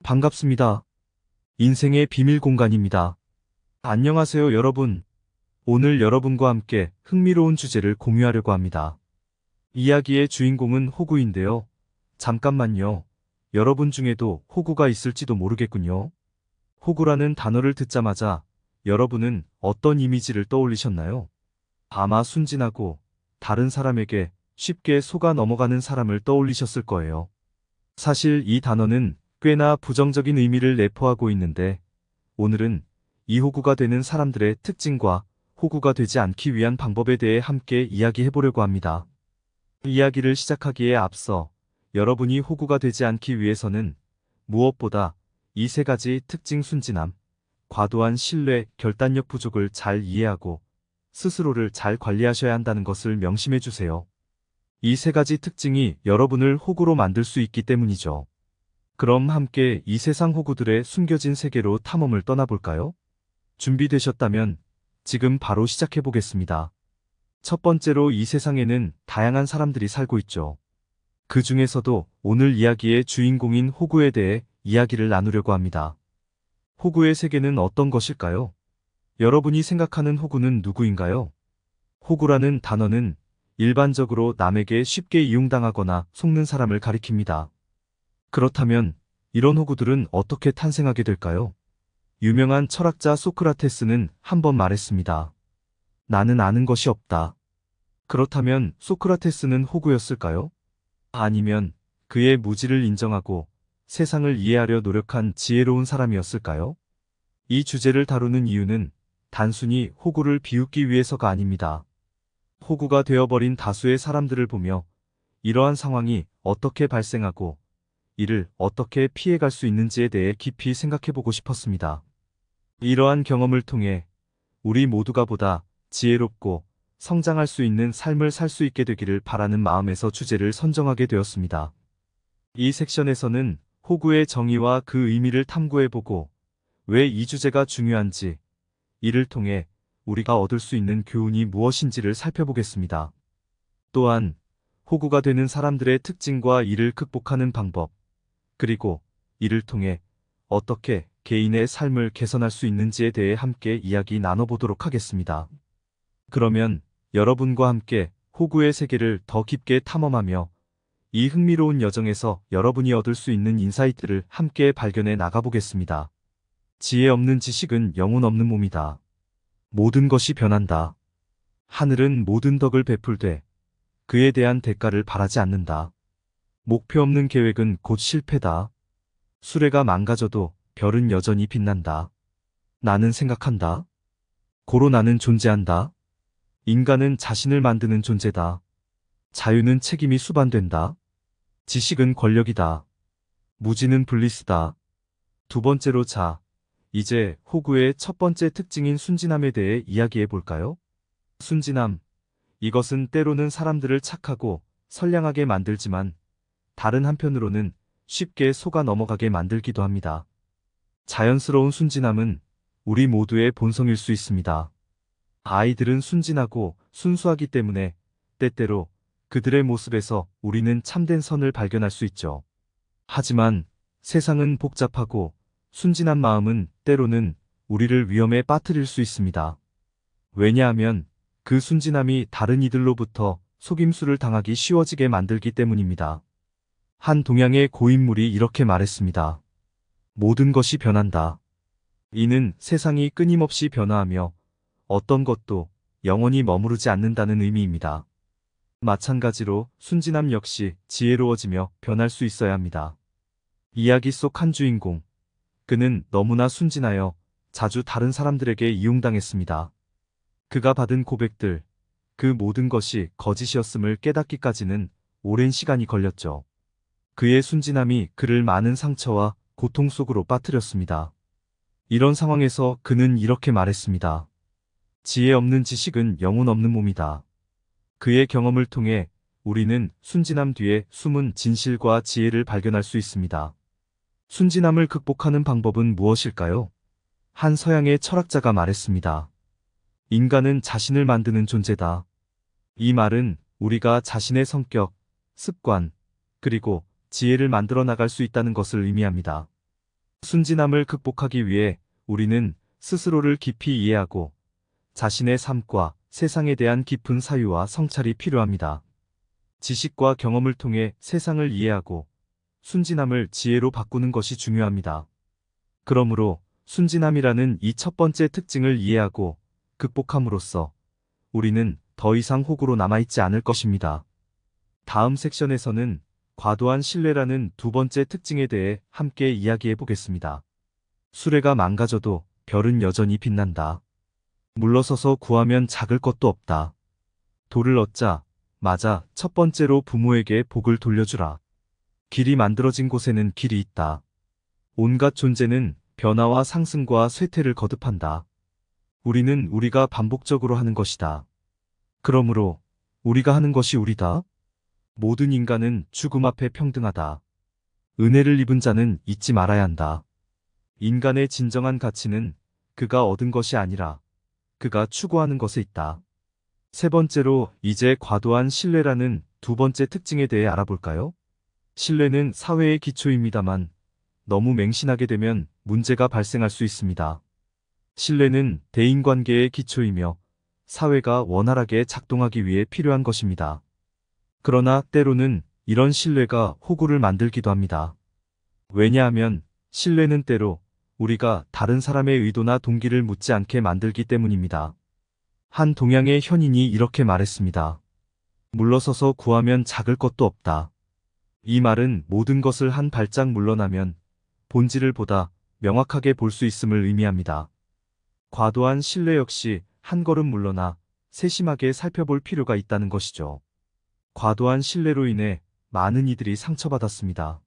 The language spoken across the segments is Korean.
반갑습니다. 인생의 비밀 공간입니다. 안녕하세요, 여러분. 오늘 여러분과 함께 흥미로운 주제를 공유하려고 합니다. 이야기의 주인공은 호구인데요. 잠깐만요. 여러분 중에도 호구가 있을지도 모르겠군요. 호구라는 단어를 듣자마자 여러분은 어떤 이미지를 떠올리셨나요? 아마 순진하고 다른 사람에게 쉽게 속아 넘어가는 사람을 떠올리셨을 거예요. 사실 이 단어는 꽤나 부정적인 의미를 내포하고 있는데, 오늘은 이 호구가 되는 사람들의 특징과 호구가 되지 않기 위한 방법에 대해 함께 이야기해 보려고 합니다. 이야기를 시작하기에 앞서 여러분이 호구가 되지 않기 위해서는 무엇보다 이 세 가지 특징: 순진함, 과도한 신뢰, 결단력 부족을 잘 이해하고 스스로를 잘 관리하셔야 한다는 것을 명심해 주세요. 이 세 가지 특징이 여러분을 호구로 만들 수 있기 때문이죠. 그럼 함께 이 세상 호구들의 숨겨진 세계로 탐험을 떠나볼까요? 준비되셨다면 지금 바로 시작해 보겠습니다. 첫 번째로, 이 세상에는 다양한 사람들이 살고 있죠. 그 중에서도 오늘 이야기의 주인공인 호구에 대해 이야기를 나누려고 합니다. 호구의 세계는 어떤 것일까요? 여러분이 생각하는 호구는 누구인가요? 호구라는 단어는 일반적으로 남에게 쉽게 이용당하거나 속는 사람을 가리킵니다. 그렇다면 이런 호구들은 어떻게 탄생하게 될까요? 유명한 철학자 소크라테스는 한 번 말했습니다. 나는 아는 것이 없다. 그렇다면 소크라테스는 호구였을까요? 아니면 그의 무지를 인정하고 세상을 이해하려 노력한 지혜로운 사람이었을까요? 이 주제를 다루는 이유는 단순히 호구를 비웃기 위해서가 아닙니다. 호구가 되어버린 다수의 사람들을 보며 이러한 상황이 어떻게 발생하고 이를 어떻게 피해갈 수 있는지에 대해 깊이 생각해보고 싶었습니다. 이러한 경험을 통해 우리 모두가 보다 지혜롭고 성장할 수 있는 삶을 살 수 있게 되기를 바라는 마음에서 주제를 선정하게 되었습니다. 이 섹션에서는 호구의 정의와 그 의미를 탐구해보고 왜 이 주제가 중요한지, 이를 통해 우리가 얻을 수 있는 교훈이 무엇인지를 살펴보겠습니다. 또한 호구가 되는 사람들의 특징과 이를 극복하는 방법, 그리고 이를 통해 어떻게 개인의 삶을 개선할 수 있는지에 대해 함께 이야기 나눠보도록 하겠습니다. 그러면 여러분과 함께 호구의 세계를 더 깊게 탐험하며 이 흥미로운 여정에서 여러분이 얻을 수 있는 인사이트를 함께 발견해 나가보겠습니다. 지혜 없는 지식은 영혼 없는 몸이다. 모든 것이 변한다. 하늘은 모든 덕을 베풀되 그에 대한 대가를 바라지 않는다. 목표 없는 계획은 곧 실패다. 수레가 망가져도 별은 여전히 빛난다. 나는 생각한다. 고로 나는 존재한다. 인간은 자신을 만드는 존재다. 자유는 책임이 수반된다. 지식은 권력이다. 무지는 블리스다. 두 번째로, 이제 호구의 첫 번째 특징인 순진함에 대해 이야기해 볼까요? 순진함. 이것은 때로는 사람들을 착하고 선량하게 만들지만 다른 한편으로는 쉽게 속아 넘어가게 만들기도 합니다. 자연스러운 순진함은 우리 모두의 본성일 수 있습니다. 아이들은 순진하고 순수하기 때문에 때때로 그들의 모습에서 우리는 참된 선을 발견할 수 있죠. 하지만 세상은 복잡하고 순진한 마음은 때로는 우리를 위험에 빠뜨릴 수 있습니다. 왜냐하면 그 순진함이 다른 이들로부터 속임수를 당하기 쉬워지게 만들기 때문입니다. 한 동양의 고인물이 이렇게 말했습니다. 모든 것이 변한다. 이는 세상이 끊임없이 변화하며 어떤 것도 영원히 머무르지 않는다는 의미입니다. 마찬가지로 순진함 역시 지혜로워지며 변할 수 있어야 합니다. 이야기 속 한 주인공, 그는 너무나 순진하여 자주 다른 사람들에게 이용당했습니다. 그가 받은 고백들, 그 모든 것이 거짓이었음을 깨닫기까지는 오랜 시간이 걸렸죠. 그의 순진함이 그를 많은 상처와 고통 속으로 빠뜨렸습니다. 이런 상황에서 그는 이렇게 말했습니다. 지혜 없는 지식은 영혼 없는 몸이다. 그의 경험을 통해 우리는 순진함 뒤에 숨은 진실과 지혜를 발견할 수 있습니다. 순진함을 극복하는 방법은 무엇일까요? 한 서양의 철학자가 말했습니다. 인간은 자신을 만드는 존재다. 이 말은 우리가 자신의 성격, 습관, 그리고 지혜를 만들어 나갈 수 있다는 것을 의미합니다. 순진함을 극복하기 위해 우리는 스스로를 깊이 이해하고 자신의 삶과 세상에 대한 깊은 사유와 성찰이 필요합니다. 지식과 경험을 통해 세상을 이해하고 순진함을 지혜로 바꾸는 것이 중요합니다. 그러므로 순진함이라는 이 첫 번째 특징을 이해하고 극복함으로써 우리는 더 이상 호구로 남아있지 않을 것입니다. 다음 섹션에서는 과도한 신뢰라는 두 번째 특징에 대해 함께 이야기해 보겠습니다. 수레가 망가져도 별은 여전히 빛난다. 물러서서 구하면 작을 것도 없다. 돌을 얻자 마자 첫 번째로 부모에게 복을 돌려주라. 길이 만들어진 곳에는 길이 있다. 온갖 존재는 변화와 상승과 쇠퇴를 거듭한다. 우리는 우리가 반복적으로 하는 것이다. 그러므로 우리가 하는 것이 우리다. 모든 인간은 죽음 앞에 평등하다. 은혜를 입은 자는 잊지 말아야 한다. 인간의 진정한 가치는 그가 얻은 것이 아니라 그가 추구하는 것에 있다. 세 번째로 이제 과도한 신뢰라는 두 번째 특징에 대해 알아볼까요? 신뢰는 사회의 기초입니다만 너무 맹신하게 되면 문제가 발생할 수 있습니다. 신뢰는 대인관계의 기초이며 사회가 원활하게 작동하기 위해 필요한 것입니다. 그러나 때로는 이런 신뢰가 호구를 만들기도 합니다. 왜냐하면 신뢰는 때로 우리가 다른 사람의 의도나 동기를 묻지 않게 만들기 때문입니다. 한 동양의 현인이 이렇게 말했습니다. 물러서서 구하면 작을 것도 없다. 이 말은 모든 것을 한 발짝 물러나면 본질을 보다 명확하게 볼 수 있음을 의미합니다. 과도한 신뢰 역시 한 걸음 물러나 세심하게 살펴볼 필요가 있다는 것이죠. 과도한 신뢰로 인해 많은 이들이 상처받았습니다.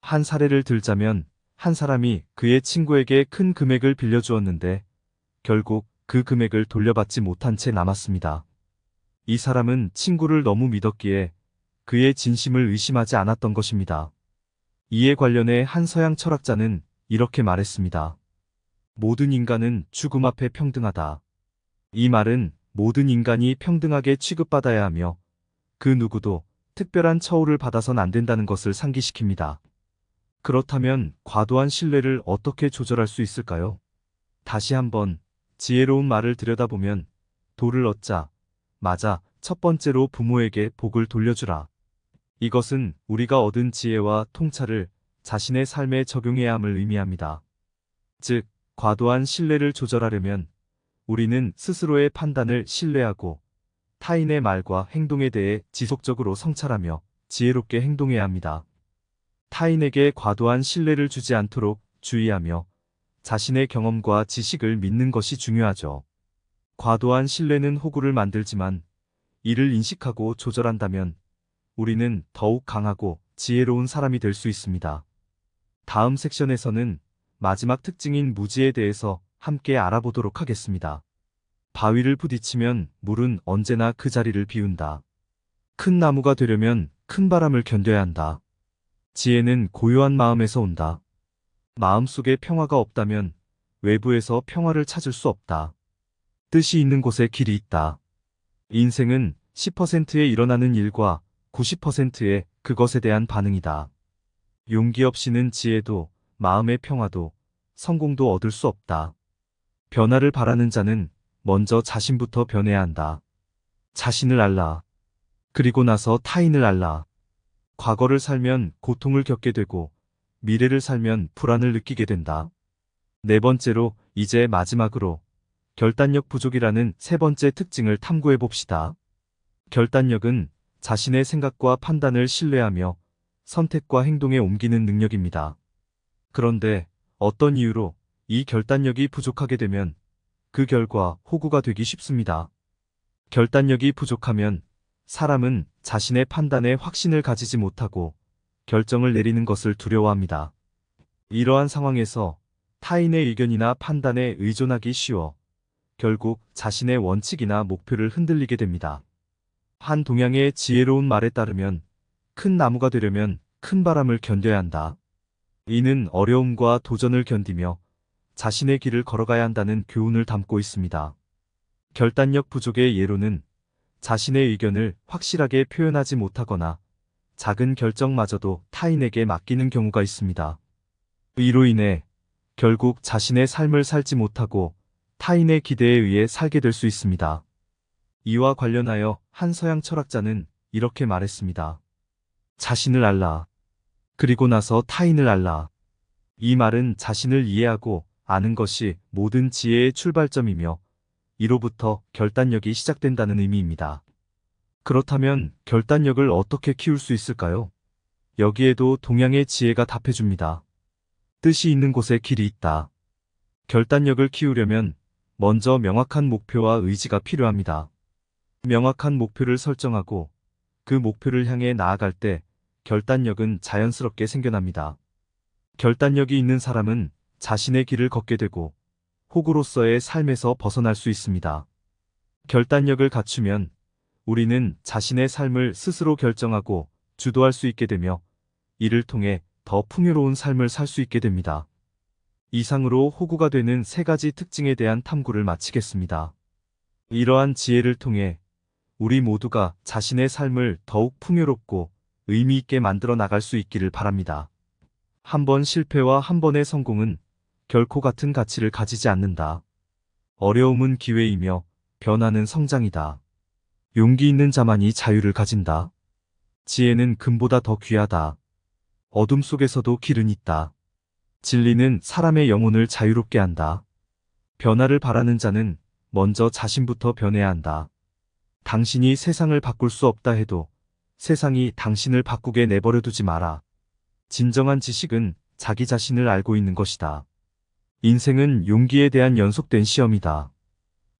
한 사례를 들자면 한 사람이 그의 친구에게 큰 금액을 빌려주었는데 결국 그 금액을 돌려받지 못한 채 남았습니다. 이 사람은 친구를 너무 믿었기에 그의 진심을 의심하지 않았던 것입니다. 이에 관련해 한 서양 철학자는 이렇게 말했습니다. 모든 인간은 죽음 앞에 평등하다. 이 말은 모든 인간이 평등하게 취급받아야 하며 그 누구도 특별한 처우를 받아선 안 된다는 것을 상기시킵니다. 그렇다면 과도한 신뢰를 어떻게 조절할 수 있을까요? 다시 한번 지혜로운 말을 들여다보면 돌을 얻자 마자 첫 번째로 부모에게 복을 돌려주라. 이것은 우리가 얻은 지혜와 통찰을 자신의 삶에 적용해야 함을 의미합니다. 즉, 과도한 신뢰를 조절하려면 우리는 스스로의 판단을 신뢰하고 타인의 말과 행동에 대해 지속적으로 성찰하며 지혜롭게 행동해야 합니다. 타인에게 과도한 신뢰를 주지 않도록 주의하며 자신의 경험과 지식을 믿는 것이 중요하죠. 과도한 신뢰는 호구를 만들지만 이를 인식하고 조절한다면 우리는 더욱 강하고 지혜로운 사람이 될 수 있습니다. 다음 섹션에서는 마지막 특징인 무지에 대해서 함께 알아보도록 하겠습니다. 바위를 부딪히면 물은 언제나 그 자리를 비운다. 큰 나무가 되려면 큰 바람을 견뎌야 한다. 지혜는 고요한 마음에서 온다. 마음속에 평화가 없다면 외부에서 평화를 찾을 수 없다. 뜻이 있는 곳에 길이 있다. 인생은 10%에 일어나는 일과 90%의 그것에 대한 반응이다. 용기 없이는 지혜도 마음의 평화도 성공도 얻을 수 없다. 변화를 바라는 자는 먼저 자신부터 변해야 한다. 자신을 알라. 그리고 나서 타인을 알라. 과거를 살면 고통을 겪게 되고 미래를 살면 불안을 느끼게 된다. 네 번째로 이제 마지막으로 결단력 부족이라는 세 번째 특징을 탐구해 봅시다. 결단력은 자신의 생각과 판단을 신뢰하며 선택과 행동에 옮기는 능력입니다. 그런데 어떤 이유로 이 결단력이 부족하게 되면 그 결과 호구가 되기 쉽습니다. 결단력이 부족하면 사람은 자신의 판단에 확신을 가지지 못하고 결정을 내리는 것을 두려워합니다. 이러한 상황에서 타인의 의견이나 판단에 의존하기 쉬워 결국 자신의 원칙이나 목표를 흔들리게 됩니다. 한 동양의 지혜로운 말에 따르면 큰 나무가 되려면 큰 바람을 견뎌야 한다. 이는 어려움과 도전을 견디며 자신의 길을 걸어가야 한다는 교훈을 담고 있습니다. 결단력 부족의 예로는 자신의 의견을 확실하게 표현하지 못하거나 작은 결정마저도 타인에게 맡기는 경우가 있습니다. 이로 인해 결국 자신의 삶을 살지 못하고 타인의 기대에 의해 살게 될 수 있습니다. 이와 관련하여 한 서양 철학자는 이렇게 말했습니다. 자신을 알라. 그리고 나서 타인을 알라. 이 말은 자신을 이해하고 아는 것이 모든 지혜의 출발점이며 이로부터 결단력이 시작된다는 의미입니다. 그렇다면 결단력을 어떻게 키울 수 있을까요? 여기에도 동양의 지혜가 답해줍니다. 뜻이 있는 곳에 길이 있다. 결단력을 키우려면 먼저 명확한 목표와 의지가 필요합니다. 명확한 목표를 설정하고 그 목표를 향해 나아갈 때 결단력은 자연스럽게 생겨납니다. 결단력이 있는 사람은 자신의 길을 걷게 되고 호구로서의 삶에서 벗어날 수 있습니다. 결단력을 갖추면 우리는 자신의 삶을 스스로 결정하고 주도할 수 있게 되며 이를 통해 더 풍요로운 삶을 살 수 있게 됩니다. 이상으로 호구가 되는 세 가지 특징에 대한 탐구를 마치겠습니다. 이러한 지혜를 통해 우리 모두가 자신의 삶을 더욱 풍요롭고 의미 있게 만들어 나갈 수 있기를 바랍니다. 한 번 실패와 한 번의 성공은 결코 같은 가치를 가지지 않는다. 어려움은 기회이며 변화는 성장이다. 용기 있는 자만이 자유를 가진다. 지혜는 금보다 더 귀하다. 어둠 속에서도 길은 있다. 진리는 사람의 영혼을 자유롭게 한다. 변화를 바라는 자는 먼저 자신부터 변해야 한다. 당신이 세상을 바꿀 수 없다 해도 세상이 당신을 바꾸게 내버려 두지 마라. 진정한 지식은 자기 자신을 알고 있는 것이다. 인생은 용기에 대한 연속된 시험이다.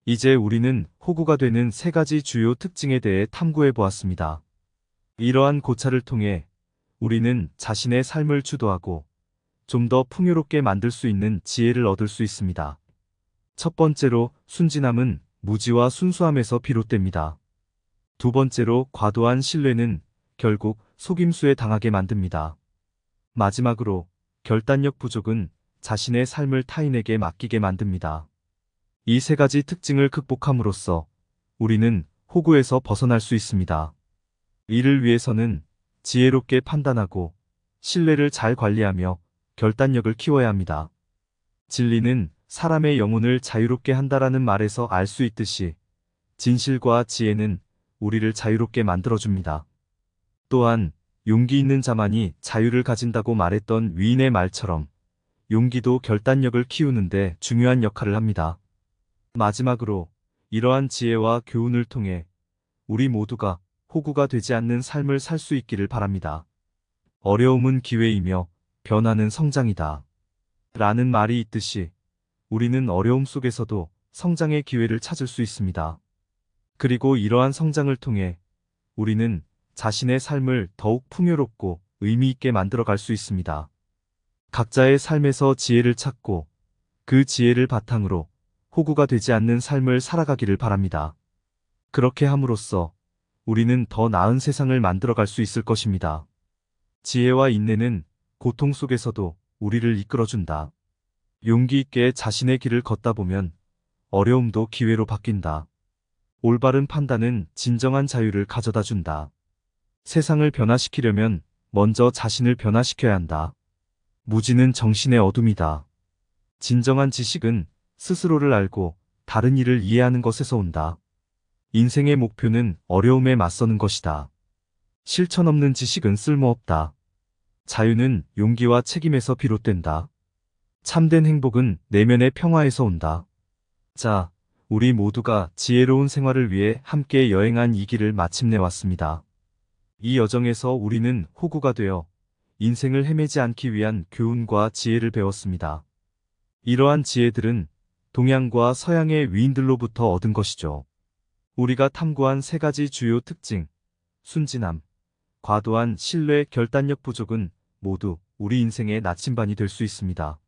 이제 우리는 호구가 되는 세 가지 주요 특징에 대해 탐구해 보았습니다. 이러한 고찰을 통해 우리는 자신의 삶을 주도하고 좀 더 풍요롭게 만들 수 있는 지혜를 얻을 수 있습니다. 첫 번째로 순진함은 무지와 순수함에서 비롯됩니다. 두 번째로 과도한 신뢰는 결국 속임수에 당하게 만듭니다. 마지막으로 결단력 부족은 자신의 삶을 타인에게 맡기게 만듭니다. 이 세 가지 특징을 극복함으로써 우리는 호구에서 벗어날 수 있습니다. 이를 위해서는 지혜롭게 판단하고 신뢰를 잘 관리하며 결단력을 키워야 합니다. 진리는 사람의 영혼을 자유롭게 한다라는 말에서 알 수 있듯이 진실과 지혜는 우리를 자유롭게 만들어줍니다. 또한 용기 있는 자만이 자유를 가진다고 말했던 위인의 말처럼 용기도 결단력을 키우는데 중요한 역할을 합니다. 마지막으로 이러한 지혜와 교훈을 통해 우리 모두가 호구가 되지 않는 삶을 살 수 있기를 바랍니다. 어려움은 기회이며 변화는 성장이다. 라는 말이 있듯이 우리는 어려움 속에서도 성장의 기회를 찾을 수 있습니다. 그리고 이러한 성장을 통해 우리는 자신의 삶을 더욱 풍요롭고 의미 있게 만들어갈 수 있습니다. 각자의 삶에서 지혜를 찾고 그 지혜를 바탕으로 호구가 되지 않는 삶을 살아가기를 바랍니다. 그렇게 함으로써 우리는 더 나은 세상을 만들어갈 수 있을 것입니다. 지혜와 인내는 고통 속에서도 우리를 이끌어준다. 용기 있게 자신의 길을 걷다 보면 어려움도 기회로 바뀐다. 올바른 판단은 진정한 자유를 가져다 준다. 세상을 변화시키려면 먼저 자신을 변화시켜야 한다. 무지는 정신의 어둠이다. 진정한 지식은 스스로를 알고 다른 이를 이해하는 것에서 온다. 인생의 목표는 어려움에 맞서는 것이다. 실천 없는 지식은 쓸모없다. 자유는 용기와 책임에서 비롯된다. 참된 행복은 내면의 평화에서 온다. 자, 우리 모두가 지혜로운 생활을 위해 함께 여행한 이 길을 마침내 왔습니다. 이 여정에서 우리는 호구가 되어 인생을 헤매지 않기 위한 교훈과 지혜를 배웠습니다. 이러한 지혜들은 동양과 서양의 위인들로부터 얻은 것이죠. 우리가 탐구한 세 가지 주요 특징, 순진함, 과도한 신뢰, 결단력 부족은 모두 우리 인생의 나침반이 될 수 있습니다.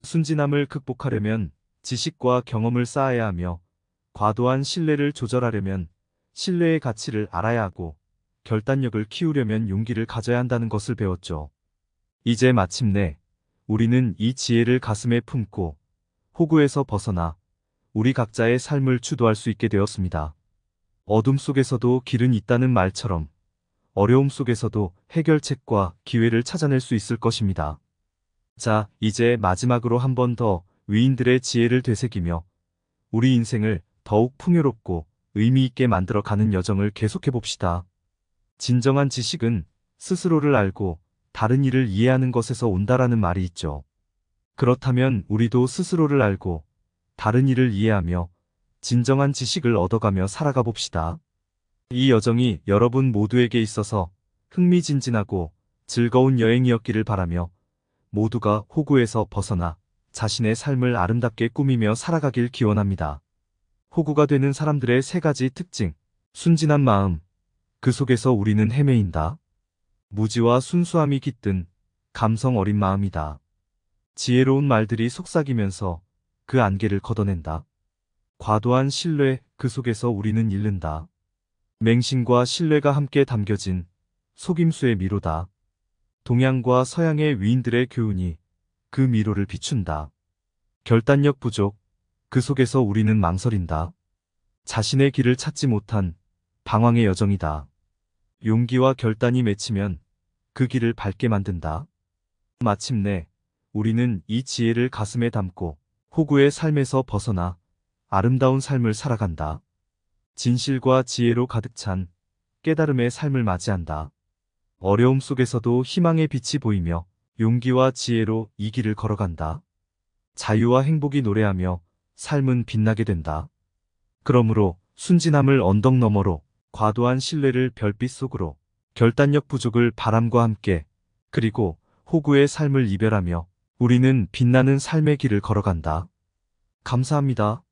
순진함을 극복하려면 지식과 경험을 쌓아야 하며 과도한 신뢰를 조절하려면 신뢰의 가치를 알아야 하고 결단력을 키우려면 용기를 가져야 한다는 것을 배웠죠. 이제 마침내 우리는 이 지혜를 가슴에 품고 호구에서 벗어나 우리 각자의 삶을 주도할 수 있게 되었습니다. 어둠 속에서도 길은 있다는 말처럼 어려움 속에서도 해결책과 기회를 찾아낼 수 있을 것입니다. 자, 이제 마지막으로 한 번 더 위인들의 지혜를 되새기며 우리 인생을 더욱 풍요롭고 의미 있게 만들어 가는 여정을 계속해 봅시다. 진정한 지식은 스스로를 알고 다른 이를 이해하는 것에서 온다라는 말이 있죠. 그렇다면 우리도 스스로를 알고 다른 이를 이해하며 진정한 지식을 얻어가며 살아가 봅시다. 이 여정이 여러분 모두에게 있어서 흥미진진하고 즐거운 여행이었기를 바라며 모두가 호구에서 벗어나 자신의 삶을 아름답게 꾸미며 살아가길 기원합니다. 호구가 되는 사람들의 세 가지 특징. 순진한 마음. 그 속에서 우리는 헤매인다. 무지와 순수함이 깃든 감성 어린 마음이다. 지혜로운 말들이 속삭이면서 그 안개를 걷어낸다. 과도한 신뢰. 그 속에서 우리는 잃는다. 맹신과 신뢰가 함께 담겨진 속임수의 미로다. 동양과 서양의 위인들의 교훈이 그 미로를 비춘다. 결단력 부족. 그 속에서 우리는 망설인다. 자신의 길을 찾지 못한 방황의 여정이다. 용기와 결단이 맺히면 그 길을 밝게 만든다. 마침내 우리는 이 지혜를 가슴에 담고 호구의 삶에서 벗어나 아름다운 삶을 살아간다. 진실과 지혜로 가득 찬 깨달음의 삶을 맞이한다. 어려움 속에서도 희망의 빛이 보이며 용기와 지혜로 이 길을 걸어간다. 자유와 행복이 노래하며 삶은 빛나게 된다. 그러므로 순진함을 언덕 너머로, 과도한 신뢰를 별빛 속으로, 결단력 부족을 바람과 함께, 그리고 호구의 삶을 이별하며 우리는 빛나는 삶의 길을 걸어간다. 감사합니다.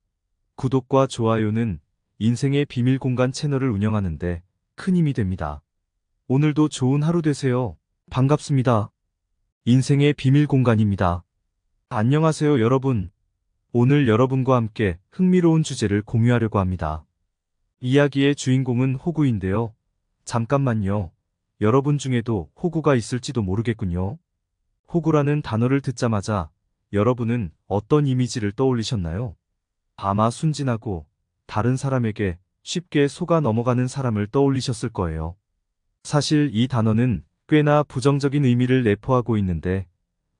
구독과 좋아요는 인생의 비밀 공간 채널을 운영하는데 큰 힘이 됩니다. 오늘도 좋은 하루 되세요. 반갑습니다. 인생의 비밀 공간입니다. 안녕하세요, 여러분. 오늘 여러분과 함께 흥미로운 주제를 공유하려고 합니다. 이야기의 주인공은 호구인데요. 잠깐만요. 여러분 중에도 호구가 있을지도 모르겠군요. 호구라는 단어를 듣자마자 여러분은 어떤 이미지를 떠올리셨나요? 아마 순진하고 다른 사람에게 쉽게 속아 넘어가는 사람을 떠올리셨을 거예요. 사실 이 단어는 꽤나 부정적인 의미를 내포하고 있는데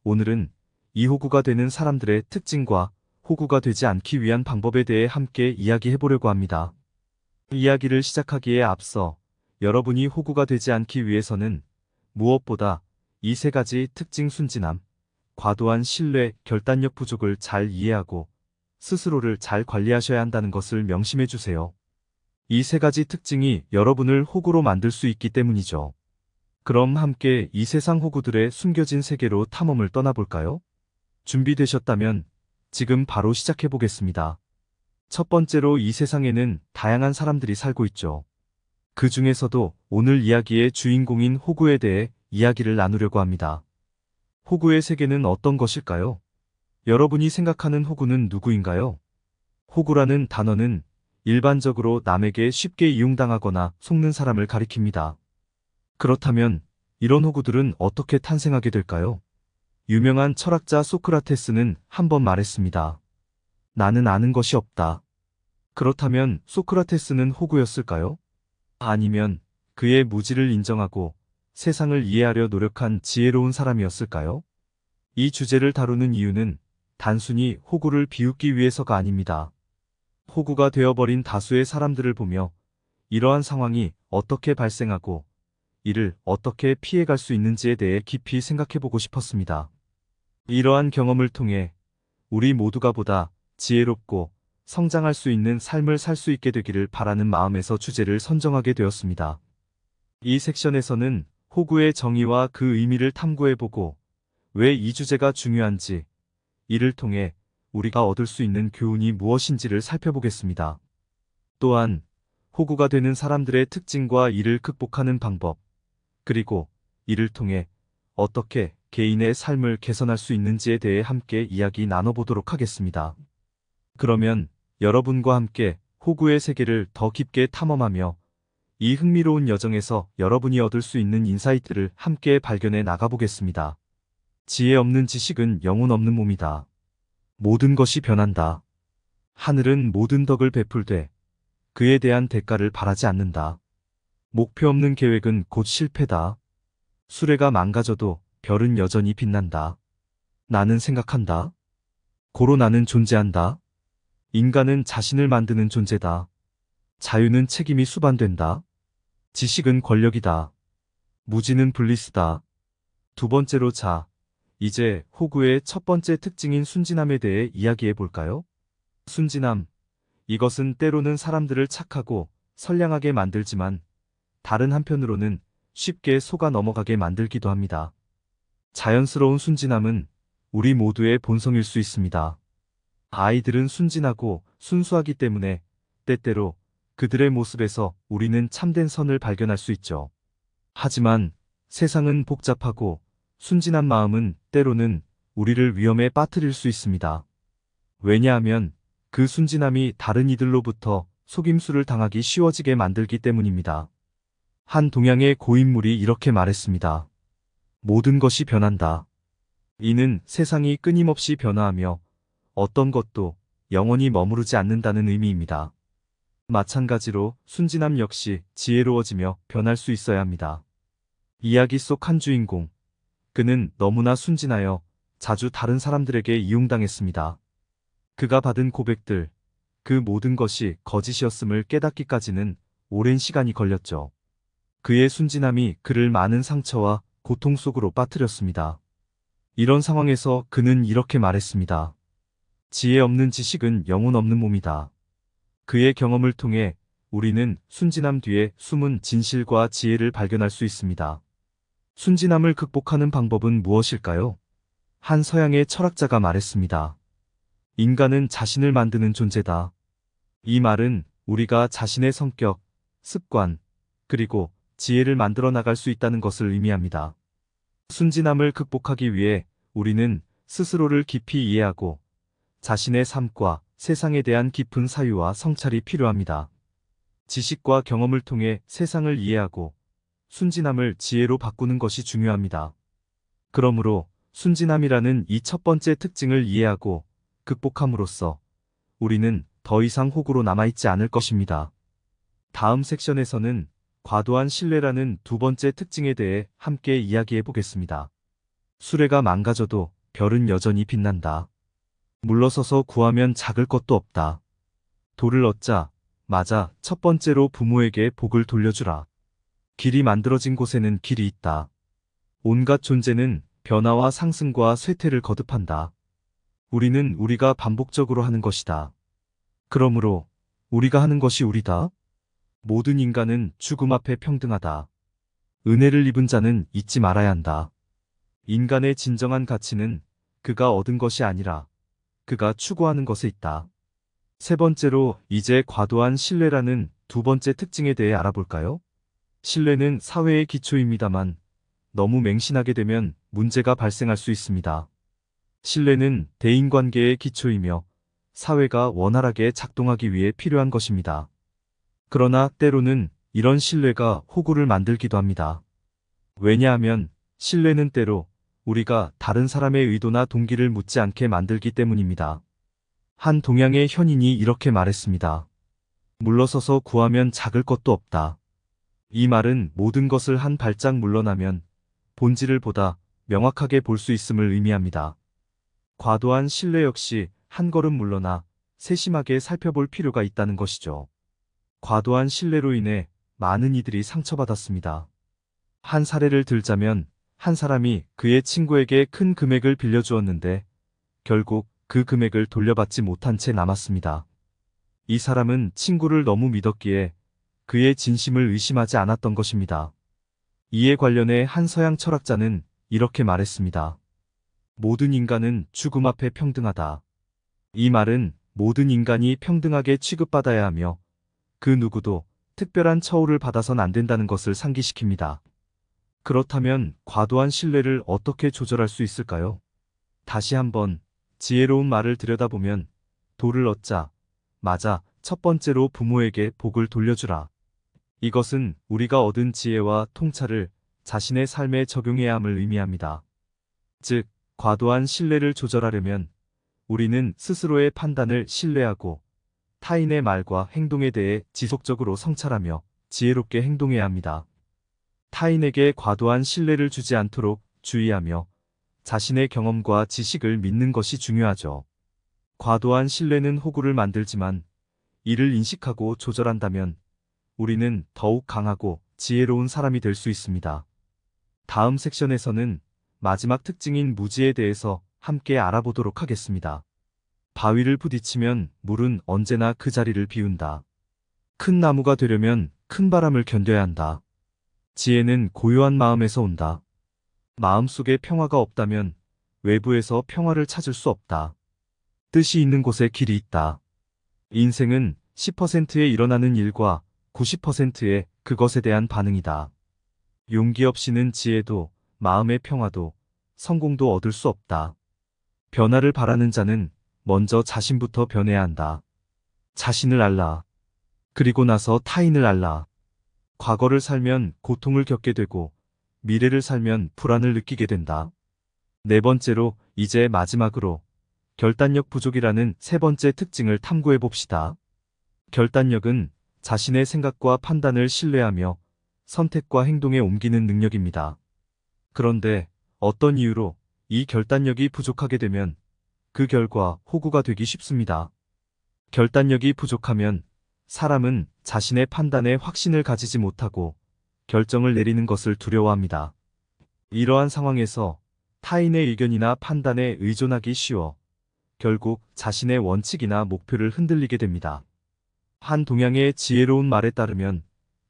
오늘은 이 호구가 되는 사람들의 특징과 호구가 되지 않기 위한 방법에 대해 함께 이야기해 보려고 합니다. 이야기를 시작하기에 앞서 여러분이 호구가 되지 않기 위해서는 무엇보다 이 세 가지 특징 순진함, 과도한 신뢰, 결단력 부족을 잘 이해하고 스스로를 잘 관리하셔야 한다는 것을 명심해 주세요. 이 세 가지 특징이 여러분을 호구로 만들 수 있기 때문이죠. 그럼 함께 이 세상 호구들의 숨겨진 세계로 탐험을 떠나볼까요? 준비되셨다면 지금 바로 시작해 보겠습니다. 첫 번째로 이 세상에는 다양한 사람들이 살고 있죠. 그 중에서도 오늘 이야기의 주인공인 호구에 대해 이야기를 나누려고 합니다. 호구의 세계는 어떤 것일까요? 여러분이 생각하는 호구는 누구인가요? 호구라는 단어는 일반적으로 남에게 쉽게 이용당하거나 속는 사람을 가리킵니다. 그렇다면 이런 호구들은 어떻게 탄생하게 될까요? 유명한 철학자 소크라테스는 한 번 말했습니다. 나는 아는 것이 없다. 그렇다면 소크라테스는 호구였을까요? 아니면 그의 무지를 인정하고 세상을 이해하려 노력한 지혜로운 사람이었을까요? 이 주제를 다루는 이유는 단순히 호구를 비웃기 위해서가 아닙니다. 호구가 되어버린 다수의 사람들을 보며 이러한 상황이 어떻게 발생하고 이를 어떻게 피해갈 수 있는지에 대해 깊이 생각해보고 싶었습니다. 이러한 경험을 통해 우리 모두가 보다 지혜롭고 성장할 수 있는 삶을 살 수 있게 되기를 바라는 마음에서 주제를 선정하게 되었습니다. 이 섹션에서는 호구의 정의와 그 의미를 탐구해보고 왜 이 주제가 중요한지, 이를 통해 우리가 얻을 수 있는 교훈이 무엇인지를 살펴보겠습니다. 또한 호구가 되는 사람들의 특징과 이를 극복하는 방법, 그리고 이를 통해 어떻게 개인의 삶을 개선할 수 있는지에 대해 함께 이야기 나눠보도록 하겠습니다. 그러면 여러분과 함께 호구의 세계를 더 깊게 탐험하며 이 흥미로운 여정에서 여러분이 얻을 수 있는 인사이트를 함께 발견해 나가보겠습니다. 지혜 없는 지식은 영혼 없는 몸이다. 모든 것이 변한다. 하늘은 모든 덕을 베풀되 그에 대한 대가를 바라지 않는다. 목표 없는 계획은 곧 실패다. 수레가 망가져도 별은 여전히 빛난다. 나는 생각한다. 고로 나는 존재한다. 인간은 자신을 만드는 존재다. 자유는 책임이 수반된다. 지식은 권력이다. 무지는 블리스다. 두 번째로 이제 호구의 첫 번째 특징인 순진함에 대해 이야기해 볼까요? 순진함. 이것은 때로는 사람들을 착하고 선량하게 만들지만 다른 한편으로는 쉽게 속아 넘어가게 만들기도 합니다. 자연스러운 순진함은 우리 모두의 본성일 수 있습니다. 아이들은 순진하고 순수하기 때문에 때때로 그들의 모습에서 우리는 참된 선을 발견할 수 있죠. 하지만 세상은 복잡하고 순진한 마음은 때로는 우리를 위험에 빠뜨릴 수 있습니다. 왜냐하면 그 순진함이 다른 이들로부터 속임수를 당하기 쉬워지게 만들기 때문입니다. 한 동양의 고인물이 이렇게 말했습니다. 모든 것이 변한다. 이는 세상이 끊임없이 변화하며 어떤 것도 영원히 머무르지 않는다는 의미입니다. 마찬가지로 순진함 역시 지혜로워지며 변할 수 있어야 합니다. 이야기 속 한 주인공. 그는 너무나 순진하여 자주 다른 사람들에게 이용당했습니다. 그가 받은 고백들, 그 모든 것이 거짓이었음을 깨닫기까지는 오랜 시간이 걸렸죠. 그의 순진함이 그를 많은 상처와 고통 속으로 빠뜨렸습니다. 이런 상황에서 그는 이렇게 말했습니다. 지혜 없는 지식은 영혼 없는 몸이다. 그의 경험을 통해 우리는 순진함 뒤에 숨은 진실과 지혜를 발견할 수 있습니다. 순진함을 극복하는 방법은 무엇일까요? 한 서양의 철학자가 말했습니다. 인간은 자신을 만드는 존재다. 이 말은 우리가 자신의 성격, 습관, 그리고 지혜를 만들어 나갈 수 있다는 것을 의미합니다. 순진함을 극복하기 위해 우리는 스스로를 깊이 이해하고 자신의 삶과 세상에 대한 깊은 사유와 성찰이 필요합니다. 지식과 경험을 통해 세상을 이해하고 순진함을 지혜로 바꾸는 것이 중요합니다. 그러므로 순진함이라는 이 첫 번째 특징을 이해하고 극복함으로써 우리는 더 이상 호구로 남아있지 않을 것입니다. 다음 섹션에서는 과도한 신뢰라는 두 번째 특징에 대해 함께 이야기해 보겠습니다. 수레가 망가져도 별은 여전히 빛난다. 물러서서 구하면 작을 것도 없다. 돌을 얻자, 맞아, 첫 번째로 부모에게 복을 돌려주라. 길이 만들어진 곳에는 길이 있다. 온갖 존재는 변화와 상승과 쇠퇴를 거듭한다. 우리는 우리가 반복적으로 하는 것이다. 그러므로 우리가 하는 것이 우리다. 모든 인간은 죽음 앞에 평등하다. 은혜를 입은 자는 잊지 말아야 한다. 인간의 진정한 가치는 그가 얻은 것이 아니라 그가 추구하는 것에 있다. 세 번째로 이제 과도한 신뢰라는 두 번째 특징에 대해 알아볼까요? 신뢰는 사회의 기초입니다만 너무 맹신하게 되면 문제가 발생할 수 있습니다. 신뢰는 대인관계의 기초이며 사회가 원활하게 작동하기 위해 필요한 것입니다. 그러나 때로는 이런 신뢰가 호구를 만들기도 합니다. 왜냐하면 신뢰는 때로 우리가 다른 사람의 의도나 동기를 묻지 않게 만들기 때문입니다. 한 동양의 현인이 이렇게 말했습니다. 물러서서 구하면 작을 것도 없다. 이 말은 모든 것을 한 발짝 물러나면 본질을 보다 명확하게 볼 수 있음을 의미합니다. 과도한 신뢰 역시 한 걸음 물러나 세심하게 살펴볼 필요가 있다는 것이죠. 과도한 신뢰로 인해 많은 이들이 상처받았습니다. 한 사례를 들자면 한 사람이 그의 친구에게 큰 금액을 빌려주었는데 결국 그 금액을 돌려받지 못한 채 남았습니다. 이 사람은 친구를 너무 믿었기에 그의 진심을 의심하지 않았던 것입니다. 이에 관련해 한 서양 철학자는 이렇게 말했습니다. 모든 인간은 죽음 앞에 평등하다. 이 말은 모든 인간이 평등하게 취급받아야 하며 그 누구도 특별한 처우를 받아선 안 된다는 것을 상기시킵니다. 그렇다면 과도한 신뢰를 어떻게 조절할 수 있을까요? 다시 한번 지혜로운 말을 들여다보면 돌을 얻자, 맞아, 첫 번째로 부모에게 복을 돌려주라. 이것은 우리가 얻은 지혜와 통찰을 자신의 삶에 적용해야 함을 의미합니다. 즉, 과도한 신뢰를 조절하려면 우리는 스스로의 판단을 신뢰하고 타인의 말과 행동에 대해 지속적으로 성찰하며 지혜롭게 행동해야 합니다. 타인에게 과도한 신뢰를 주지 않도록 주의하며 자신의 경험과 지식을 믿는 것이 중요하죠. 과도한 신뢰는 호구를 만들지만 이를 인식하고 조절한다면 우리는 더욱 강하고 지혜로운 사람이 될 수 있습니다. 다음 섹션에서는 마지막 특징인 무지에 대해서 함께 알아보도록 하겠습니다. 바위를 부딪히면 물은 언제나 그 자리를 비운다. 큰 나무가 되려면 큰 바람을 견뎌야 한다. 지혜는 고요한 마음에서 온다. 마음속에 평화가 없다면 외부에서 평화를 찾을 수 없다. 뜻이 있는 곳에 길이 있다. 인생은 10%에 일어나는 일과 90%의 그것에 대한 반응이다. 용기 없이는 지혜도, 마음의 평화도, 성공도 얻을 수 없다. 변화를 바라는 자는 먼저 자신부터 변해야 한다. 자신을 알라. 그리고 나서 타인을 알라. 과거를 살면 고통을 겪게 되고 미래를 살면 불안을 느끼게 된다. 네 번째로, 이제 마지막으로 결단력 부족이라는 세 번째 특징을 탐구해 봅시다. 결단력은 자신의 생각과 판단을 신뢰하며 선택과 행동에 옮기는 능력입니다. 그런데 어떤 이유로 이 결단력이 부족하게 되면 그 결과 호구가 되기 쉽습니다. 결단력이 부족하면 사람은 자신의 판단에 확신을 가지지 못하고 결정을 내리는 것을 두려워합니다. 이러한 상황에서 타인의 의견이나 판단에 의존하기 쉬워 결국 자신의 원칙이나 목표를 흔들리게 됩니다. 한 동양의 지혜로운 말에 따르면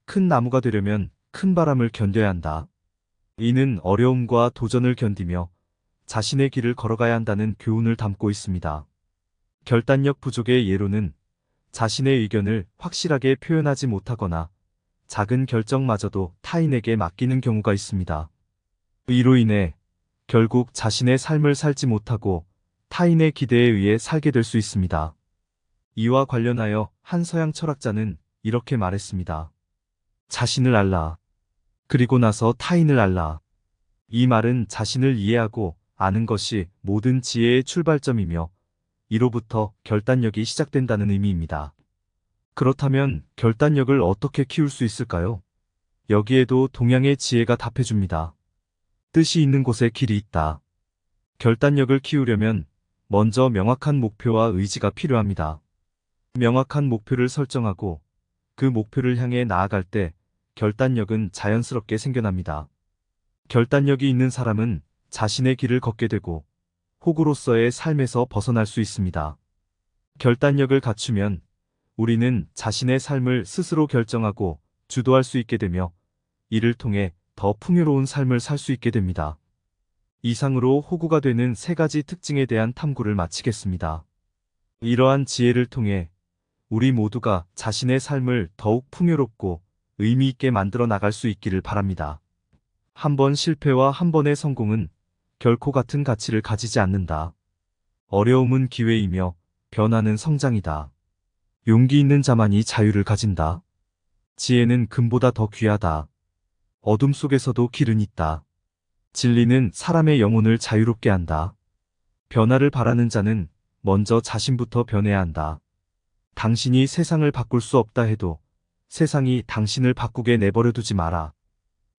큰 나무가 되려면 큰 바람을 견뎌야 한다. 이는 어려움과 도전을 견디며 자신의 길을 걸어가야 한다는 교훈을 담고 있습니다. 결단력 부족의 예로는 자신의 의견을 확실하게 표현하지 못하거나 작은 결정마저도 타인에게 맡기는 경우가 있습니다. 이로 인해 결국 자신의 삶을 살지 못하고 타인의 기대에 의해 살게 될 수 있습니다. 이와 관련하여 한 서양 철학자는 이렇게 말했습니다. 자신을 알라. 그리고 나서 타인을 알라. 이 말은 자신을 이해하고 아는 것이 모든 지혜의 출발점이며 이로부터 결단력이 시작된다는 의미입니다. 그렇다면 결단력을 어떻게 키울 수 있을까요? 여기에도 동양의 지혜가 답해줍니다. 뜻이 있는 곳에 길이 있다. 결단력을 키우려면 먼저 명확한 목표와 의지가 필요합니다. 명확한 목표를 설정하고 그 목표를 향해 나아갈 때 결단력은 자연스럽게 생겨납니다. 결단력이 있는 사람은 자신의 길을 걷게 되고 호구로서의 삶에서 벗어날 수 있습니다. 결단력을 갖추면 우리는 자신의 삶을 스스로 결정하고 주도할 수 있게 되며 이를 통해 더 풍요로운 삶을 살 수 있게 됩니다. 이상으로 호구가 되는 세 가지 특징에 대한 탐구를 마치겠습니다. 이러한 지혜를 통해 우리 모두가 자신의 삶을 더욱 풍요롭고 의미 있게 만들어 나갈 수 있기를 바랍니다. 한 번 실패와 한 번의 성공은 결코 같은 가치를 가지지 않는다. 어려움은 기회이며 변화는 성장이다. 용기 있는 자만이 자유를 가진다. 지혜는 금보다 더 귀하다. 어둠 속에서도 길은 있다. 진리는 사람의 영혼을 자유롭게 한다. 변화를 바라는 자는 먼저 자신부터 변해야 한다. 당신이 세상을 바꿀 수 없다 해도 세상이 당신을 바꾸게 내버려 두지 마라.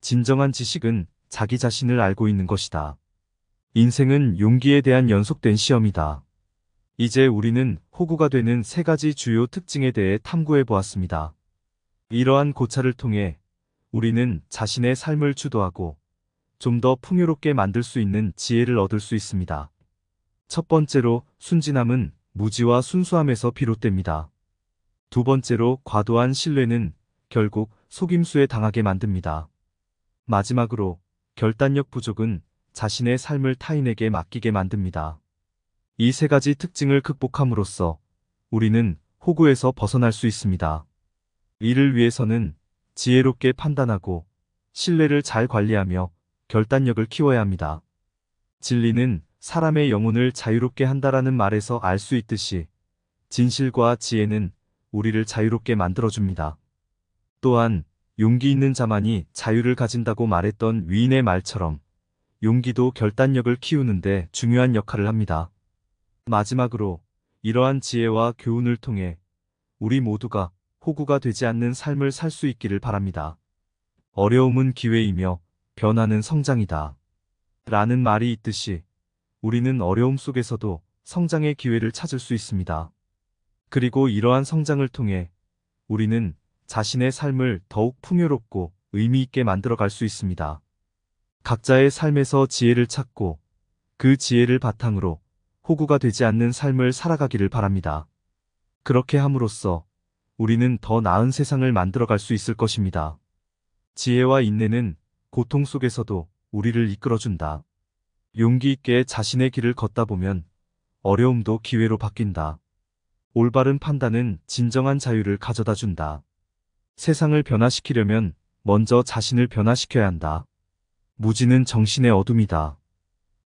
진정한 지식은 자기 자신을 알고 있는 것이다. 인생은 용기에 대한 연속된 시험이다. 이제 우리는 호구가 되는 세 가지 주요 특징에 대해 탐구해 보았습니다. 이러한 고찰을 통해 우리는 자신의 삶을 주도하고 좀 더 풍요롭게 만들 수 있는 지혜를 얻을 수 있습니다. 첫 번째로, 순진함은 무지와 순수함에서 비롯됩니다. 두 번째로, 과도한 신뢰는 결국 속임수에 당하게 만듭니다. 마지막으로, 결단력 부족은 자신의 삶을 타인에게 맡기게 만듭니다. 이 세 가지 특징을 극복함으로써 우리는 호구에서 벗어날 수 있습니다. 이를 위해서는 지혜롭게 판단하고 신뢰를 잘 관리하며 결단력을 키워야 합니다. 진리는 사람의 영혼을 자유롭게 한다라는 말에서 알 수 있듯이 진실과 지혜는 우리를 자유롭게 만들어줍니다. 또한 용기 있는 자만이 자유를 가진다고 말했던 위인의 말처럼 용기도 결단력을 키우는데 중요한 역할을 합니다. 마지막으로 이러한 지혜와 교훈을 통해 우리 모두가 호구가 되지 않는 삶을 살 수 있기를 바랍니다. 어려움은 기회이며 변화는 성장이다. 라는 말이 있듯이 우리는 어려움 속에서도 성장의 기회를 찾을 수 있습니다. 그리고 이러한 성장을 통해 우리는 자신의 삶을 더욱 풍요롭고 의미 있게 만들어 갈 수 있습니다. 각자의 삶에서 지혜를 찾고 그 지혜를 바탕으로 호구가 되지 않는 삶을 살아가기를 바랍니다. 그렇게 함으로써 우리는 더 나은 세상을 만들어 갈 수 있을 것입니다. 지혜와 인내는 고통 속에서도 우리를 이끌어준다. 용기 있게 자신의 길을 걷다 보면 어려움도 기회로 바뀐다. 올바른 판단은 진정한 자유를 가져다 준다. 세상을 변화시키려면 먼저 자신을 변화시켜야 한다. 무지는 정신의 어둠이다.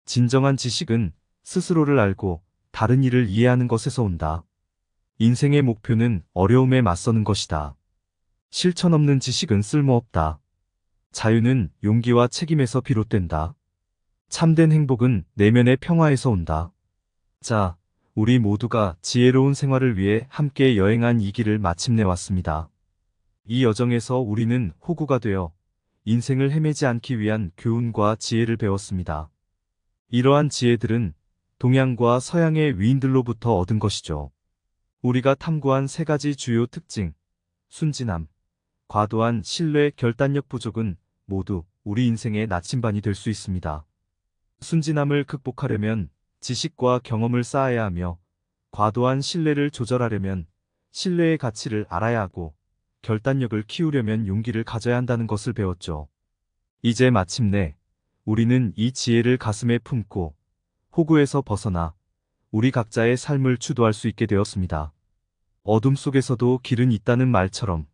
진정한 지식은 스스로를 알고 다른 이를 이해하는 것에서 온다. 인생의 목표는 어려움에 맞서는 것이다. 실천 없는 지식은 쓸모없다. 자유는 용기와 책임에서 비롯된다. 참된 행복은 내면의 평화에서 온다. 자, 우리 모두가 지혜로운 생활을 위해 함께 여행한 이 길을 마침내 왔습니다. 이 여정에서 우리는 호구가 되어 인생을 헤매지 않기 위한 교훈과 지혜를 배웠습니다. 이러한 지혜들은 동양과 서양의 위인들로부터 얻은 것이죠. 우리가 탐구한 세 가지 주요 특징, 순진함, 과도한 신뢰, 결단력 부족은 모두 우리 인생의 나침반이 될 수 있습니다. 순진함을 극복하려면 지식과 경험을 쌓아야 하며, 과도한 신뢰를 조절하려면 신뢰의 가치를 알아야 하고, 결단력을 키우려면 용기를 가져야 한다는 것을 배웠죠. 이제 마침내 우리는 이 지혜를 가슴에 품고 호구에서 벗어나 우리 각자의 삶을 주도할 수 있게 되었습니다. 어둠 속에서도 길은 있다는 말처럼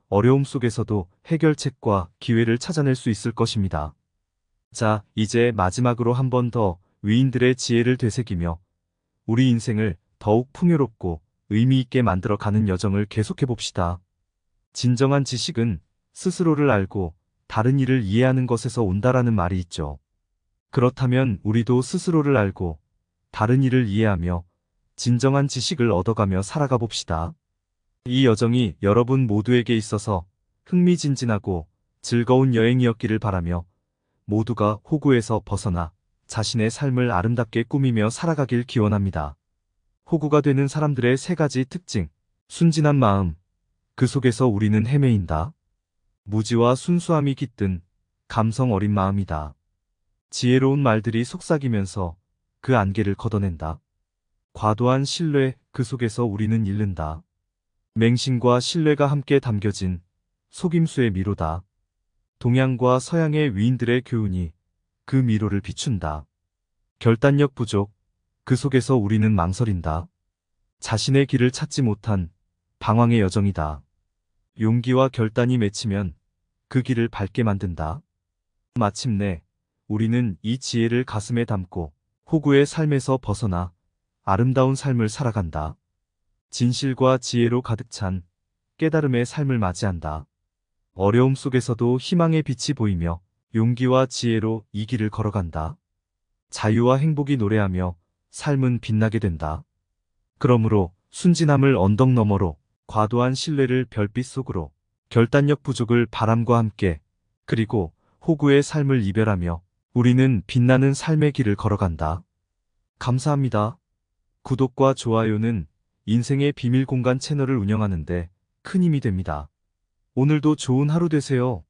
어려움 속에서도 해결책과 기회를 찾아낼 수 있을 것입니다. 자, 이제 마지막으로 한 번 더 위인들의 지혜를 되새기며 우리 인생을 더욱 풍요롭고 의미 있게 만들어 가는 여정을 계속해 봅시다. 진정한 지식은 스스로를 알고 다른 이를 이해하는 것에서 온다라는 말이 있죠. 그렇다면 우리도 스스로를 알고 다른 이를 이해하며 진정한 지식을 얻어가며 살아가 봅시다. 이 여정이 여러분 모두에게 있어서 흥미진진하고 즐거운 여행이었기를 바라며 모두가 호구에서 벗어나 자신의 삶을 아름답게 꾸미며 살아가길 기원합니다. 호구가 되는 사람들의 세 가지 특징, 순진한 마음, 그 속에서 우리는 헤매인다. 무지와 순수함이 깃든 감성 어린 마음이다. 지혜로운 말들이 속삭이면서 그 안개를 걷어낸다. 과도한 신뢰, 그 속에서 우리는 잃는다. 맹신과 신뢰가 함께 담겨진 속임수의 미로다. 동양과 서양의 위인들의 교훈이 그 미로를 비춘다. 결단력 부족, 그 속에서 우리는 망설인다. 자신의 길을 찾지 못한 방황의 여정이다. 용기와 결단이 맺히면 그 길을 밝게 만든다. 마침내 우리는 이 지혜를 가슴에 담고 호구의 삶에서 벗어나 아름다운 삶을 살아간다. 진실과 지혜로 가득 찬 깨달음의 삶을 맞이한다. 어려움 속에서도 희망의 빛이 보이며 용기와 지혜로 이 길을 걸어간다. 자유와 행복이 노래하며 삶은 빛나게 된다. 그러므로 순진함을 언덕 너머로, 과도한 신뢰를 별빛 속으로, 결단력 부족을 바람과 함께, 그리고 호구의 삶을 이별하며 우리는 빛나는 삶의 길을 걸어간다. 감사합니다. 구독과 좋아요는 인생의 비밀 공간 채널을 운영하는데 큰 힘이 됩니다. 오늘도 좋은 하루 되세요.